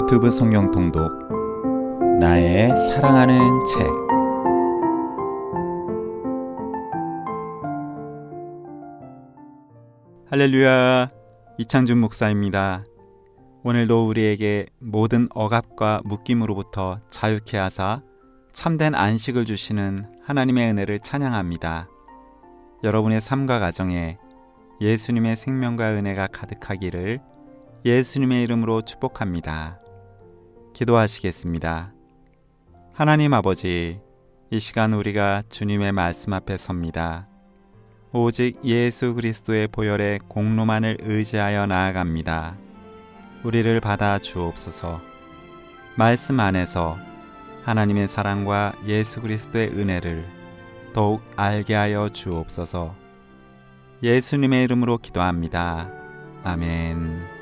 유튜브 성경 통독 나의 사랑하는 책. 할렐루야, 이창준 목사입니다. 오늘도 우리에게 모든 억압과 묶임으로부터 자유케 하사 참된 안식을 주시는 하나님의 은혜를 찬양합니다. 여러분의 삶과 가정에 예수님의 생명과 은혜가 가득하기를 예수님의 이름으로 축복합니다. 기도하시겠습니다. 하나님 아버지, 이 시간 우리가 주님의 말씀 앞에 섭니다. 오직 예수 그리스도의 보혈의 공로만을 의지하여 나아갑니다. 우리를 받아 주옵소서. 말씀 안에서 하나님의 사랑과 예수 그리스도의 은혜를 더욱 알게 하여 주옵소서. 예수님의 이름으로 기도합니다. 아멘.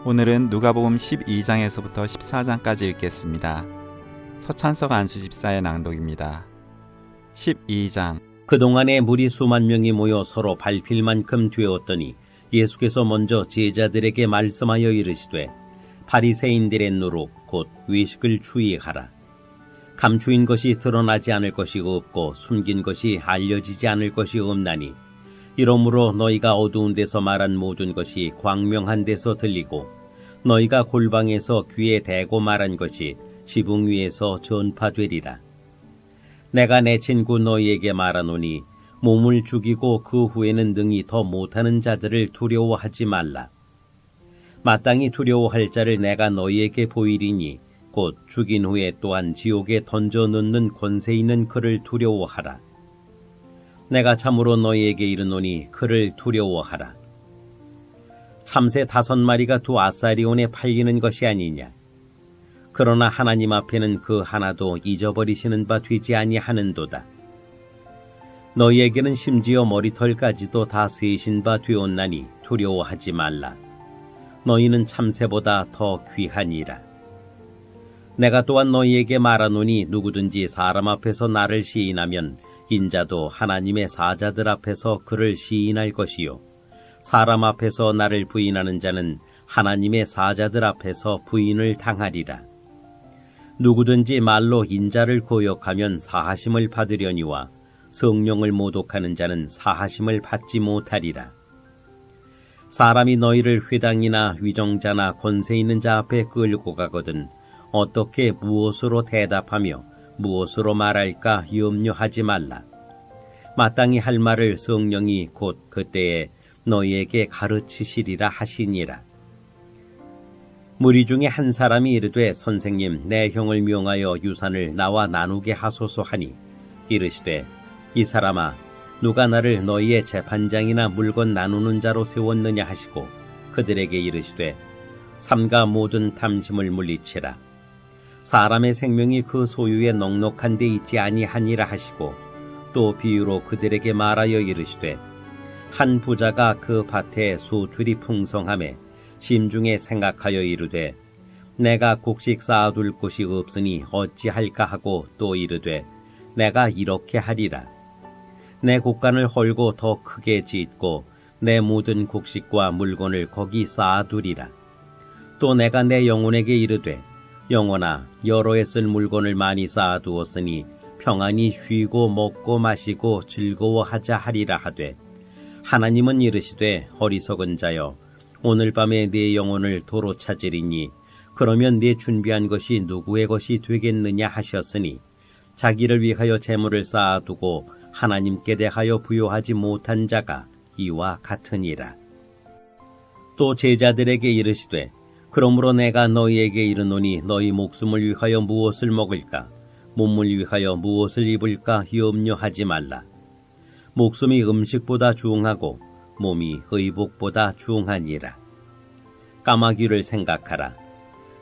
오늘은 누가복음 12장에서부터 14장까지 읽겠습니다. 서찬석 안수집사의 낭독입니다. 12장. 그동안에 무리 수만 명이 모여 서로 밟힐 만큼 되었더니 예수께서 먼저 제자들에게 말씀하여 이르시되 바리새인들의 노릇 곧 외식을 추이하라. 감추인 것이 드러나지 않을 것이 없고 숨긴 것이 알려지지 않을 것이 없나니 이러므로 너희가 어두운 데서 말한 모든 것이 광명한 데서 들리고 너희가 골방에서 귀에 대고 말한 것이 지붕 위에서 전파되리라. 내가 내 친구 너희에게 말하노니 몸을 죽이고 그 후에는 능히 더 못하는 자들을 두려워하지 말라. 마땅히 두려워할 자를 내가 너희에게 보이리니 곧 죽인 후에 또한 지옥에 던져 넣는 권세 있는 그를 두려워하라. 내가 참으로 너희에게 이르노니 그를 두려워하라. 참새 5마리가 두 아사리온에 팔리는 것이 아니냐. 그러나 하나님 앞에는 그 하나도 잊어버리시는 바 되지 아니하는도다. 너희에게는 심지어 머리털까지도 다 세신 바 되었나니 두려워하지 말라. 너희는 참새보다 더 귀하니라. 내가 또한 너희에게 말하노니 누구든지 사람 앞에서 나를 시인하면 인자도 하나님의 사자들 앞에서 그를 시인할 것이요 사람 앞에서 나를 부인하는 자는 하나님의 사자들 앞에서 부인을 당하리라. 누구든지 말로 인자를 거역하면 사하심을 받으려니와 성령을 모독하는 자는 사하심을 받지 못하리라. 사람이 너희를 회당이나 위정자나 권세 있는 자 앞에 끌고 가거든 어떻게 무엇으로 대답하며 무엇으로 말할까 염려하지 말라. 마땅히 할 말을 성령이 곧 그때에 너희에게 가르치시리라 하시니라. 무리 중에 한 사람이 이르되 선생님, 내 형을 명하여 유산을 나와 나누게 하소서 하니 이르시되 이 사람아, 누가 나를 너희의 재판장이나 물건 나누는 자로 세웠느냐 하시고 그들에게 이르시되 삼가 모든 탐심을 물리치라. 사람의 생명이 그 소유에 넉넉한 데 있지 아니하니라 하시고 또 비유로 그들에게 말하여 이르시되 한 부자가 그 밭에 소출이 풍성하매 심중에 생각하여 이르되 내가 곡식 쌓아둘 곳이 없으니 어찌할까 하고 또 이르되 내가 이렇게 하리라. 내 곡간을 헐고 더 크게 짓고 내 모든 곡식과 물건을 거기 쌓아두리라. 또 내가 내 영혼에게 이르되 영혼아, 여러 해 쓸 물건을 많이 쌓아두었으니 평안히 쉬고 먹고 마시고 즐거워하자 하리라 하되 하나님은 이르시되 어리석은 자여, 오늘 밤에 네 영혼을 도로 찾으리니 그러면 네 준비한 것이 누구의 것이 되겠느냐 하셨으니 자기를 위하여 재물을 쌓아두고 하나님께 대하여 부요하지 못한 자가 이와 같으니라. 또 제자들에게 이르시되 그러므로 내가 너희에게 이르노니 너희 목숨을 위하여 무엇을 먹을까 몸을 위하여 무엇을 입을까 염려하지 말라. 목숨이 음식보다 중하고 몸이 의복보다 중하니라. 까마귀를 생각하라.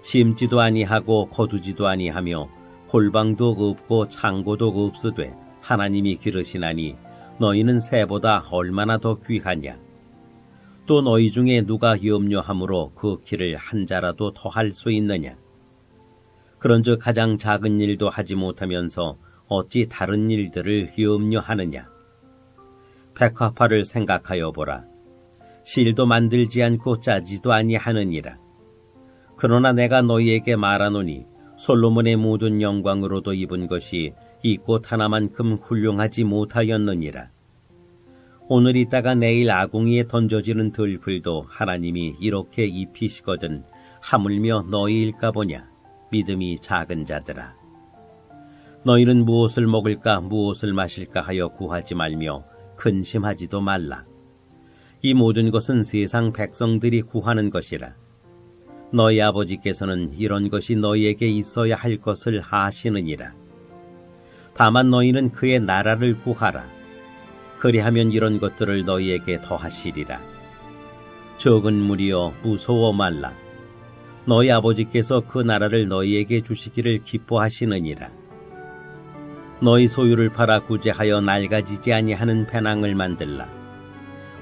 심지도 아니하고 거두지도 아니하며 골방도 없고 창고도 없으되 하나님이 기르시나니 너희는 새보다 얼마나 더 귀하냐. 또 너희 중에 누가 염려함으로 그 길을 한 자라도 더 할 수 있느냐. 그런즉 가장 작은 일도 하지 못하면서 어찌 다른 일들을 염려하느냐. 백화파를 생각하여 보라. 실도 만들지 않고 짜지도 아니하느니라. 그러나 내가 너희에게 말하노니 솔로몬의 모든 영광으로도 입은 것이 이 꽃 하나만큼 훌륭하지 못하였느니라. 오늘 있다가 내일 아궁이에 던져지는 들풀도 하나님이 이렇게 입히시거든 하물며 너희일까 보냐. 믿음이 작은 자들아. 너희는 무엇을 먹을까 무엇을 마실까 하여 구하지 말며 근심하지도 말라. 이 모든 것은 세상 백성들이 구하는 것이라. 너희 아버지께서는 이런 것이 너희에게 있어야 할 것을 아시느니라. 다만 너희는 그의 나라를 구하라. 그리하면 이런 것들을 너희에게 더하시리라. 적은 무리여 무서워 말라. 너희 아버지께서 그 나라를 너희에게 주시기를 기뻐하시느니라. 너희 소유를 팔아 구제하여 낡아지지 아니하는 배낭을 만들라.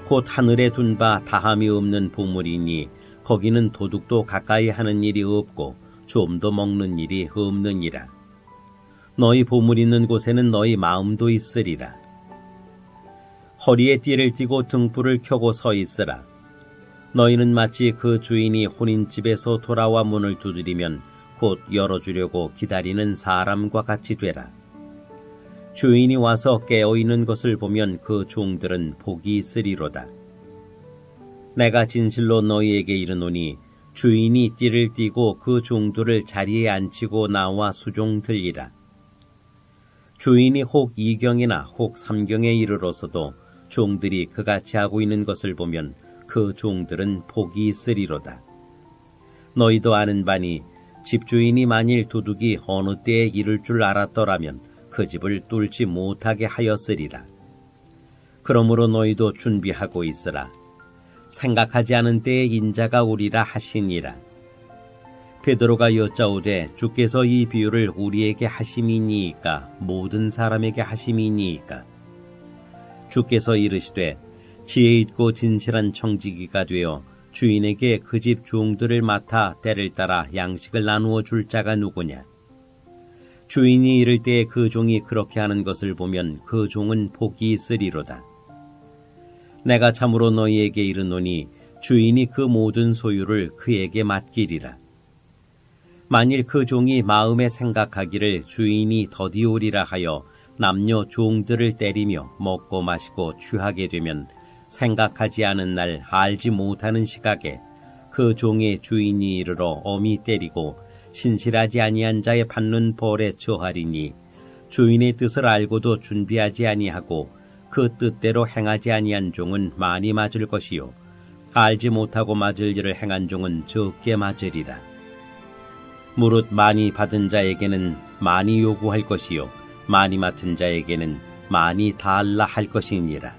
곧 하늘에 둔 바 다함이 없는 보물이니 거기는 도둑도 가까이 하는 일이 없고 좀도 먹는 일이 없느니라. 너희 보물 있는 곳에는 너희 마음도 있으리라. 허리에 띠를 띠고 등불을 켜고 서 있으라. 너희는 마치 그 주인이 혼인집에서 돌아와 문을 두드리면 곧 열어주려고 기다리는 사람과 같이 되라. 주인이 와서 깨어있는 것을 보면 그 종들은 복이 있으리로다. 내가 진실로 너희에게 이르노니 주인이 띠를 띠고 그 종들을 자리에 앉히고 나와 수종 들리라. 주인이 혹 2경이나 혹 3경에 이르러서도 종들이 그같이 하고 있는 것을 보면 그 종들은 복이 있으리로다. 너희도 아는 바니 집주인이 만일 도둑이 어느 때에 이를 줄 알았더라면 그 집을 뚫지 못하게 하였으리라. 그러므로 너희도 준비하고 있으라. 생각하지 않은 때에 인자가 오리라 하시니라. 베드로가 여짜오되 주께서 이 비유를 우리에게 하심이니이까 모든 사람에게 하심이니이까. 주께서 이르시되 지혜 있고 진실한 청지기가 되어 주인에게 그 집 종들을 맡아 때를 따라 양식을 나누어 줄 자가 누구냐. 주인이 이를 때에 그 종이 그렇게 하는 것을 보면 그 종은 복이 있으리로다. 내가 참으로 너희에게 이르노니 주인이 그 모든 소유를 그에게 맡기리라. 만일 그 종이 마음에 생각하기를 주인이 더디오리라 하여 남녀 종들을 때리며 먹고 마시고 취하게 되면 생각하지 않은 날 알지 못하는 시각에 그 종의 주인이 이르러 엄히 때리고 신실하지 아니한 자의 받는 벌에 처하리니 주인의 뜻을 알고도 준비하지 아니하고 그 뜻대로 행하지 아니한 종은 많이 맞을 것이요 알지 못하고 맞을 일을 행한 종은 적게 맞으리라. 무릇 많이 받은 자에게는 많이 요구할 것이요 많이 맡은 자에게는 많이 달라 할 것이니라.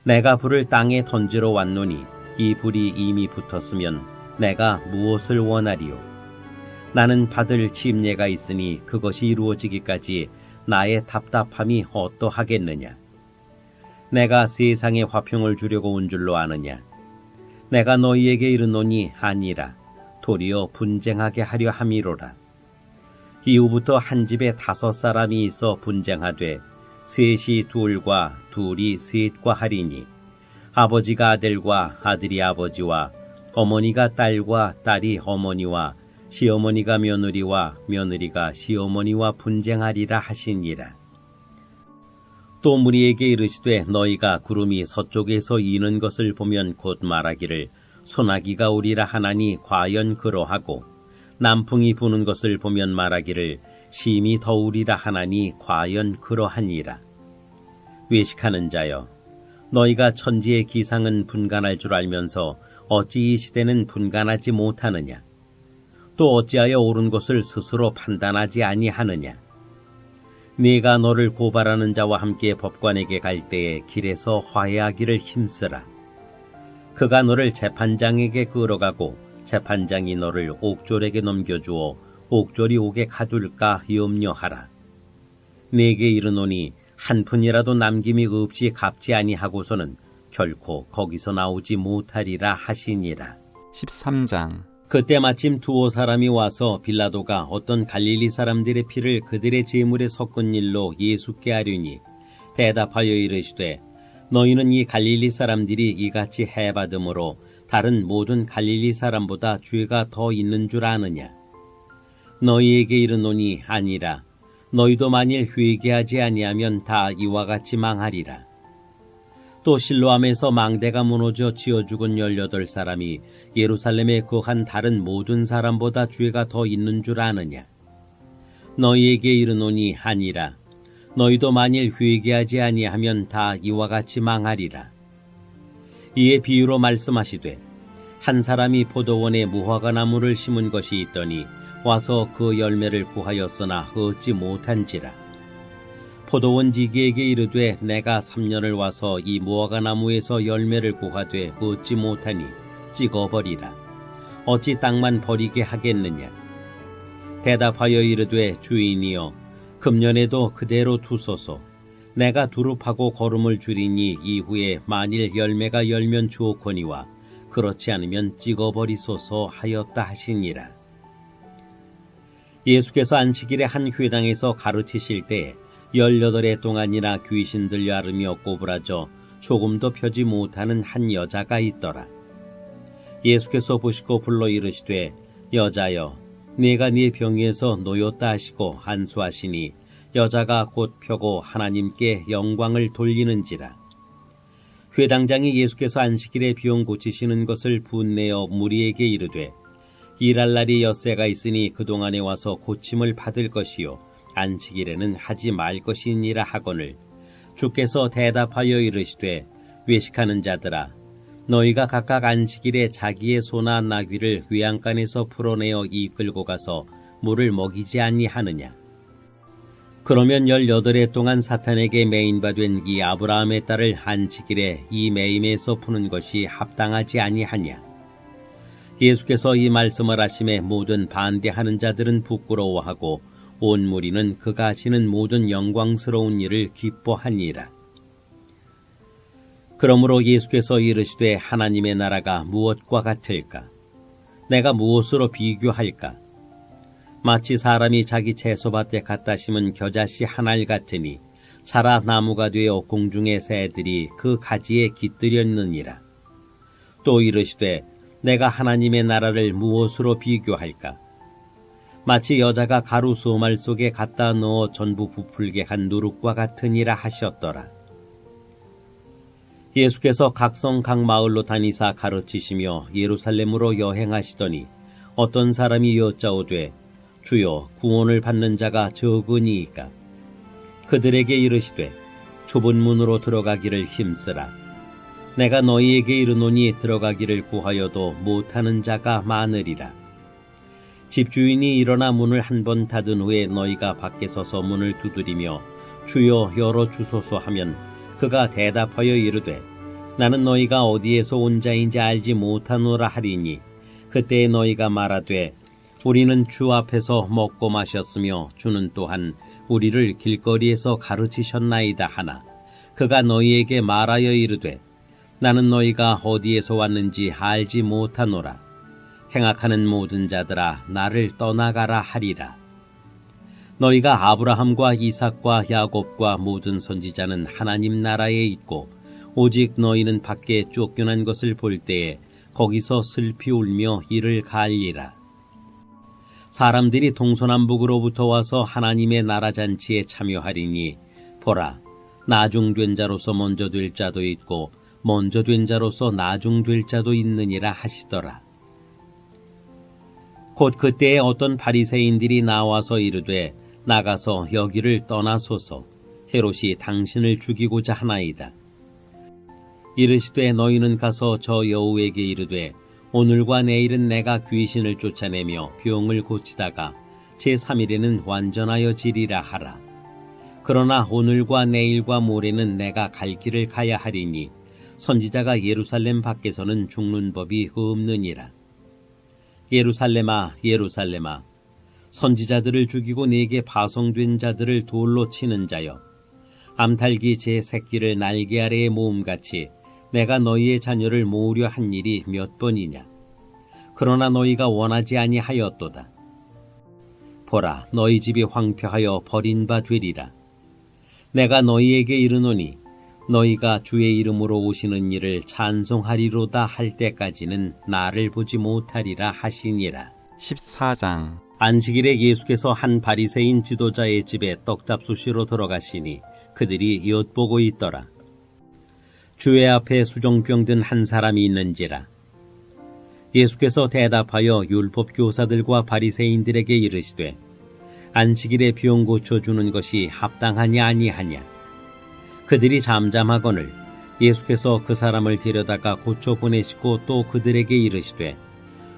내가 불을 땅에 던지러 왔노니 이 불이 이미 붙었으면 내가 무엇을 원하리요? 나는 받을 침례가 있으니 그것이 이루어지기까지 나의 답답함이 어떠하겠느냐? 내가 세상에 화평을 주려고 온 줄로 아느냐? 내가 너희에게 이르노니 아니라 도리어 분쟁하게 하려 함이로라. 이후부터 한 집에 5사람이 있어 분쟁하되 셋이 둘과 둘이 셋과 하리니 아버지가 아들과 아들이 아버지와 어머니가 딸과 딸이 어머니와 시어머니가 며느리와 며느리가 시어머니와 분쟁하리라 하시니라. 또 무리에게 이르시되 너희가 구름이 서쪽에서 이는 것을 보면 곧 말하기를 소나기가 오리라 하나니 과연 그러하고 남풍이 부는 것을 보면 말하기를 심히 더우리라 하나니 과연 그러하니라. 외식하는 자여, 너희가 천지의 기상은 분간할 줄 알면서 어찌 이 시대는 분간하지 못하느냐? 또 어찌하여 옳은 것을 스스로 판단하지 아니하느냐? 네가 너를 고발하는 자와 함께 법관에게 갈 때에 길에서 화해하기를 힘쓰라. 그가 너를 재판장에게 끌어가고 재판장이 너를 옥졸에게 넘겨주어 옥졸이 옥에 가둘까 염려하라. 네게 이르노니 한 푼이라도 남김이 없이 갚지 아니하고서는 결코 거기서 나오지 못하리라 하시니라. 13장. 그때 마침 두어 사람이 와서 빌라도가 어떤 갈릴리 사람들의 피를 그들의 제물에 섞은 일로 예수께 아뢰니 대답하여 이르시되 너희는 이 갈릴리 사람들이 이같이 해받음으로 다른 모든 갈릴리 사람보다 죄가 더 있는 줄 아느냐? 너희에게 이르노니 아니라. 너희도 만일 회개하지 아니하면 다 이와 같이 망하리라. 또 실로암에서 망대가 무너져 지어 죽은 18사람이 예루살렘에 거한 다른 모든 사람보다 죄가 더 있는 줄 아느냐? 너희에게 이르노니 아니라. 너희도 만일 회개하지 아니하면 다 이와 같이 망하리라. 이에 비유로 말씀하시되 한 사람이 포도원에 무화과 나무를 심은 것이 있더니 와서 그 열매를 구하였으나 얻지 못한지라. 포도원 지기에게 이르되 내가 3년을 와서 이 무화과 나무에서 열매를 구하되 얻지 못하니 찍어버리라. 어찌 땅만 버리게 하겠느냐? 대답하여 이르되 주인이여 금년에도 그대로 두소서. 내가 두릅하고 거름을 줄이니 이후에 만일 열매가 열면 좋거니와 그렇지 않으면 찍어버리소서 하였다 하시니라. 예수께서 안식일에 한 회당에서 가르치실 때에 18해 동안이나 귀신 들려 앓으며 꼬부라져 조금도 펴지 못하는 한 여자가 있더라. 예수께서 보시고 불러 이르시되 여자여 네가 네 병에서 놓였다 하시고 안수하시니 여자가 곧 펴고 하나님께 영광을 돌리는지라. 회당장이 예수께서 안식일에 병 고치시는 것을 분내어 무리에게 이르되 일할 날이 엿새가 있으니 그동안에 와서 고침을 받을 것이요 안식일에는 하지 말 것이니라 하거늘 주께서 대답하여 이르시되 외식하는 자들아 너희가 각각 안식일에 자기의 소나 나귀를 외양간에서 풀어내어 이끌고 가서 물을 먹이지 아니하느냐. 그러면 18해 동안 사탄에게 매인바 된 이 아브라함의 딸을 안식일에 이 매임에서 푸는 것이 합당하지 아니하냐. 예수께서 이 말씀을 하심에 모든 반대하는 자들은 부끄러워하고 온 무리는 그가 하시는 모든 영광스러운 일을 기뻐하니라. 그러므로 예수께서 이르시되 하나님의 나라가 무엇과 같을까? 내가 무엇으로 비교할까? 마치 사람이 자기 채소밭에 갖다 심은 겨자씨 한 알 같으니 자라 나무가 되어 공중의 새들이 그 가지에 깃들였느니라. 또 이르시되 내가 하나님의 나라를 무엇으로 비교할까? 마치 여자가 가루 소말 속에 갖다 넣어 전부 부풀게 한 누룩과 같으니라 하셨더라. 예수께서 각성 각 마을로 다니사 가르치시며 예루살렘으로 여행하시더니 어떤 사람이 여짜오되 주여 구원을 받는 자가 적으니이까? 그들에게 이르시되 좁은 문으로 들어가기를 힘쓰라. 내가 너희에게 이르노니 들어가기를 구하여도 못하는 자가 많으리라. 집주인이 일어나 문을 한 번 닫은 후에 너희가 밖에 서서 문을 두드리며 주여 열어주소서 하면 그가 대답하여 이르되 나는 너희가 어디에서 온 자인지 알지 못하노라 하리니 그때 너희가 말하되 우리는 주 앞에서 먹고 마셨으며 주는 또한 우리를 길거리에서 가르치셨나이다 하나 그가 너희에게 말하여 이르되 나는 너희가 어디에서 왔는지 알지 못하노라. 행악하는 모든 자들아 나를 떠나가라 하리라. 너희가 아브라함과 이삭과 야곱과 모든 선지자는 하나님 나라에 있고 오직 너희는 밖에 쫓겨난 것을 볼 때에 거기서 슬피 울며 이를 갈리라. 사람들이 동서남북으로부터 와서 하나님의 나라 잔치에 참여하리니 보라 나중된 자로서 먼저 될 자도 있고 먼저 된 자로서 나중될 자도 있느니라 하시더라. 곧 그때에 어떤 바리새인들이 나와서 이르되 나가서 여기를 떠나소서. 헤롯이 당신을 죽이고자 하나이다. 이르시되 너희는 가서 저 여우에게 이르되 오늘과 내일은 내가 귀신을 쫓아내며 병을 고치다가 제3일에는 완전하여 지리라 하라. 그러나 오늘과 내일과 모레는 내가 갈 길을 가야 하리니 선지자가 예루살렘 밖에서는 죽는 법이 없느니라. 예루살렘아 예루살렘아 선지자들을 죽이고 네게 파송된 자들을 돌로 치는 자여 암탉이 제 새끼를 날개 아래에 모음같이 내가 너희의 자녀를 모으려 한 일이 몇 번이냐. 그러나 너희가 원하지 아니하였도다. 보라 너희 집이 황폐하여 버린 바 되리라. 내가 너희에게 이르노니 너희가 주의 이름으로 오시는 일을 찬송하리로다 할 때까지는 나를 보지 못하리라 하시니라. 14장. 안식일에 예수께서 한 바리새인 지도자의 집에 떡잡수시로 들어가시니 그들이 엿보고 있더라. 주의 앞에 수종병 든 한 사람이 있는지라. 예수께서 대답하여 율법 교사들과 바리새인들에게 이르시되 안식일에 병 고쳐주는 것이 합당하냐 아니하냐. 그들이 잠잠하거늘 예수께서 그 사람을 데려다가 고쳐 보내시고 또 그들에게 이르시되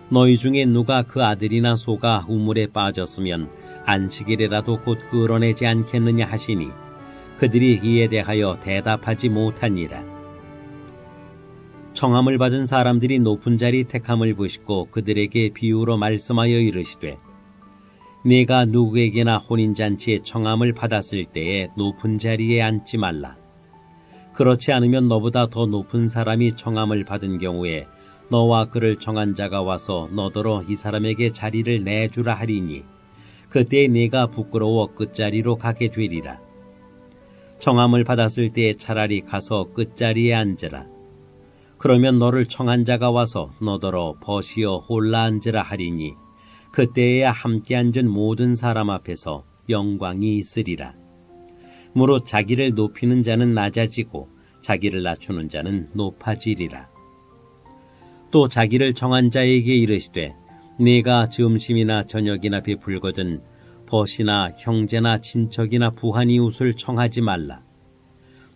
너희 중에 누가 그 아들이나 소가 우물에 빠졌으면 안식일에라도 곧 끌어내지 않겠느냐 하시니 그들이 이에 대하여 대답하지 못하니라. 청함을 받은 사람들이 높은 자리 택함을 보시고 그들에게 비유로 말씀하여 이르시되 네가 누구에게나 혼인잔치에 청함을 받았을 때에 높은 자리에 앉지 말라. 그렇지 않으면 너보다 더 높은 사람이 청함을 받은 경우에 너와 그를 청한 자가 와서 너더러 이 사람에게 자리를 내주라 하리니 그때 네가 부끄러워 끝자리로 가게 되리라. 청함을 받았을 때에 차라리 가서 끝자리에 앉으라. 그러면 너를 청한 자가 와서 너더러 벗이어 홀라 앉으라 하리니 그때에야 함께 앉은 모든 사람 앞에서 영광이 있으리라. 무릇 자기를 높이는 자는 낮아지고 자기를 낮추는 자는 높아지리라. 또 자기를 정한 자에게 이르시되 네가 점심이나 저녁이나 베풀거든 벗이나 형제나 친척이나 부한 이웃을 청하지 말라.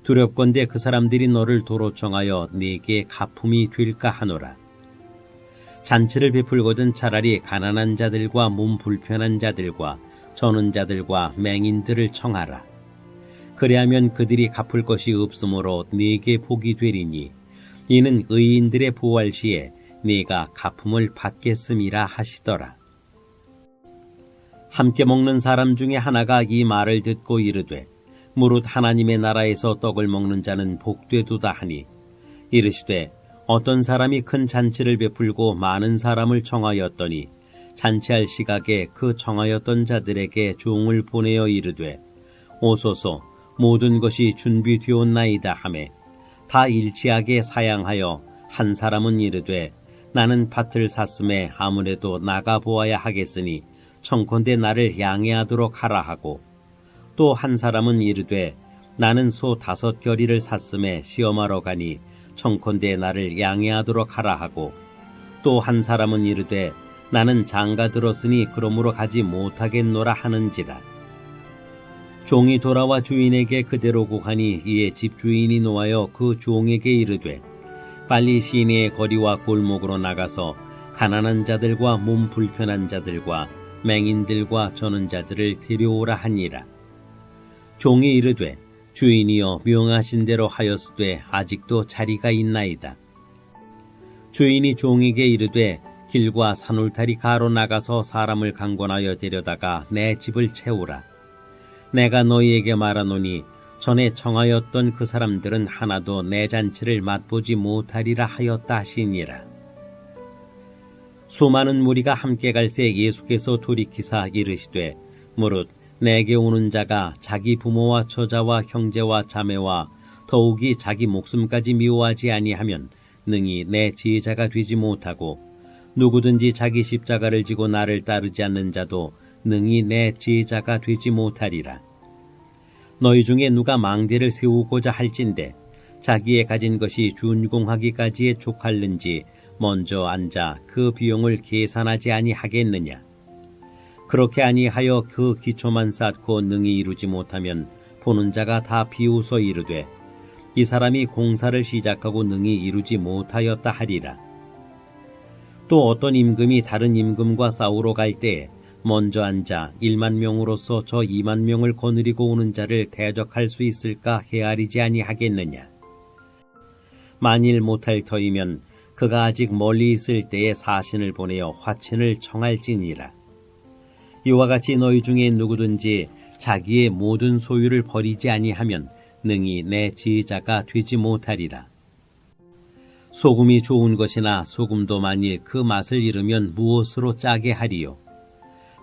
두렵건대 그 사람들이 너를 도로 청하여 네게 가품이 될까 하노라. 잔치를 베풀거든 차라리 가난한 자들과 몸 불편한 자들과 저는 자들과 맹인들을 청하라. 그리하면 그들이 갚을 것이 없으므로 네게 복이 되리니 이는 의인들의 부활 시에 네가 가품을 받겠음이라 하시더라. 함께 먹는 사람 중에 하나가 이 말을 듣고 이르되 무릇 하나님의 나라에서 떡을 먹는 자는 복되도다 하니 이르시되 어떤 사람이 큰 잔치를 베풀고 많은 사람을 청하였더니 잔치할 시각에 그 청하였던 자들에게 종을 보내어 이르되 오소서 모든 것이 준비되었나이다 하매 다 일치하게 사양하여 한 사람은 이르되 나는 밭을 샀음에 아무래도 나가 보아야 하겠으니 청컨대 나를 양해하도록 하라 하고 또 한 사람은 이르되 나는 소 5겨리를 샀음에 시험하러 가니 청컨대 나를 양해하도록 하라 하고 또 한 사람은 이르되 나는 장가 들었으니 그러므로 가지 못하겠노라 하는지라. 종이 돌아와 주인에게 그대로 고하니 이에 집주인이 노하여 그 종에게 이르되 빨리 시내의 거리와 골목으로 나가서 가난한 자들과 몸 불편한 자들과 맹인들과 저는 자들을 데려오라 하니라. 종이 이르되 주인이여 명하신 대로 하였으되 아직도 자리가 있나이다. 주인이 종에게 이르되 길과 산울타리 가로 나가서 사람을 강권하여 데려다가 내 집을 채우라. 내가 너희에게 말하노니 전에 청하였던 그 사람들은 하나도 내 잔치를 맛보지 못하리라 하였다 하시니라. 수많은 무리가 함께 갈새 예수께서 돌이키사 이르시되 무릇 내게 오는 자가 자기 부모와 처자와 형제와 자매와 더욱이 자기 목숨까지 미워하지 아니하면 능히 내 제자가 되지 못하고 누구든지 자기 십자가를 지고 나를 따르지 않는 자도 능히 내 제자가 되지 못하리라. 너희 중에 누가 망대를 세우고자 할진대 자기의 가진 것이 준공하기까지에 족할는지 먼저 앉아 그 비용을 계산하지 아니하겠느냐. 그렇게 아니하여 그 기초만 쌓고 능히 이루지 못하면 보는 자가 다 비웃어 이르되 이 사람이 공사를 시작하고 능히 이루지 못하였다 하리라. 또 어떤 임금이 다른 임금과 싸우러 갈 때에 먼저 앉아 1만 명으로서 저 2만 명을 거느리고 오는 자를 대적할 수 있을까 헤아리지 아니하겠느냐. 만일 못할 터이면 그가 아직 멀리 있을 때에 사신을 보내어 화친을 청할지니라. 이와 같이 너희 중에 누구든지 자기의 모든 소유를 버리지 아니하면 능히 내 제자가 되지 못하리라. 소금이 좋은 것이나 소금도 만일 그 맛을 잃으면 무엇으로 짜게 하리요.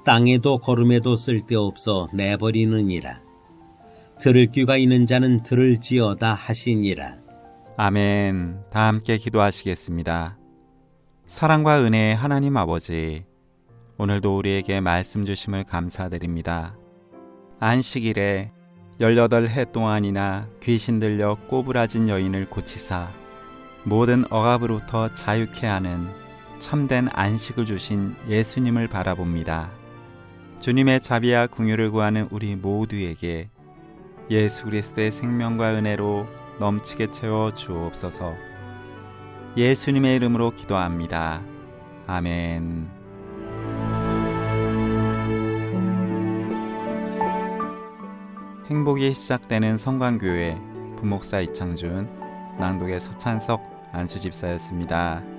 땅에도 거름에도 쓸데없어 내버리느니라. 들을 귀가 있는 자는 들을지어다 하시니라. 아멘. 다 함께 기도하시겠습니다. 사랑과 은혜의 하나님 아버지, 오늘도 우리에게 말씀 주심을 감사드립니다. 안식일에 18해 동안이나 귀신 들려 꼬부라진 여인을 고치사 모든 억압으로부터 자유케 하는 참된 안식을 주신 예수님을 바라봅니다. 주님의 자비와 긍휼을 구하는 우리 모두에게 예수 그리스도의 생명과 은혜로 넘치게 채워 주옵소서. 예수님의 이름으로 기도합니다. 아멘. 행복이 시작되는 성광교회 부목사 이창준, 낭독의 서찬석 안수집사였습니다.